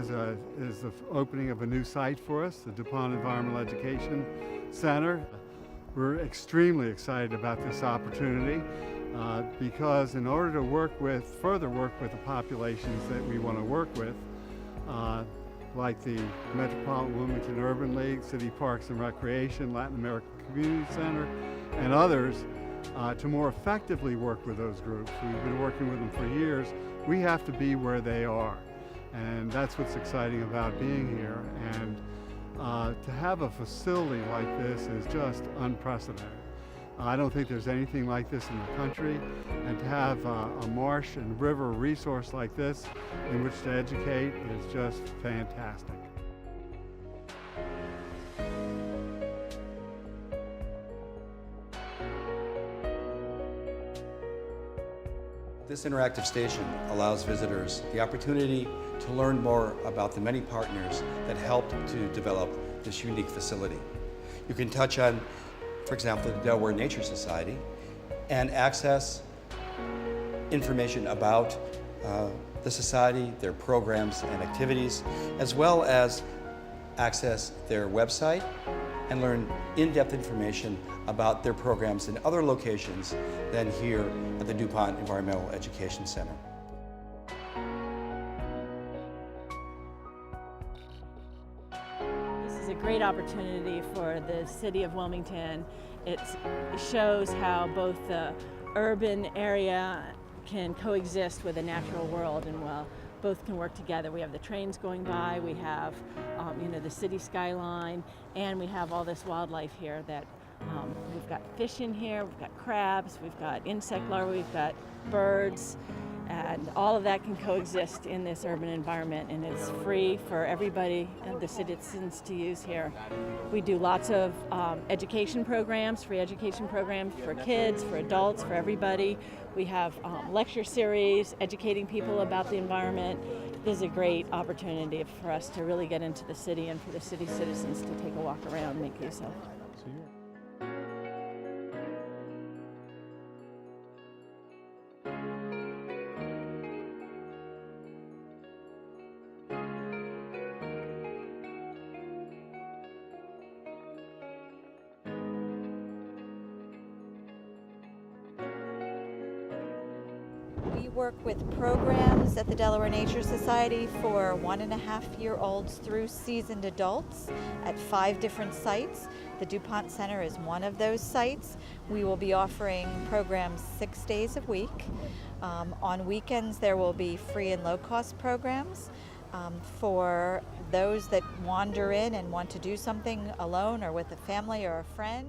today is the opening of a new site for us, the DuPont Environmental Education Center. We're extremely excited about this opportunity because in order to further work with the populations that we want to work with, like the Metropolitan Wilmington Urban League, City Parks and Recreation, Latin American Community Center, and others, to more effectively work with those groups. We've been working with them for years. We have to be where they are, and that's what's exciting about being here. And to have a facility like this is just unprecedented. I don't think there's anything like this in the country, and to have a marsh and river resource like this in which to educate is just fantastic. This interactive station allows visitors the opportunity to learn more about the many partners that helped to develop this unique facility. You can touch on, for example, the Delaware Nature Society and access information about the society, their programs and activities, as well as access their website and learn in-depth information about their programs in other locations than here at the DuPont Environmental Education Center. This is a great opportunity for the city of Wilmington. It shows how both the urban area can coexist with the natural world, and well, both can work together. We have the trains going by, we have the city skyline, and we have all this wildlife here that we've got fish in here, we've got crabs, we've got insect larvae, we've got birds, and all of that can coexist in this urban environment, and it's free for everybody and the citizens to use here. We do lots of education programs, free education programs for kids, for adults, for everybody. We have lecture series educating people about the environment. This is a great opportunity for us to really get into the city and for the city citizens to take a walk around and make use of. We work with programs at the Delaware Nature Society for 1.5-year-olds through seasoned adults at 5 different sites. The DuPont Center is one of those sites. We will be offering programs 6 days a week. On weekends there will be free and low-cost programs for those that wander in and want to do something alone or with a family or a friend.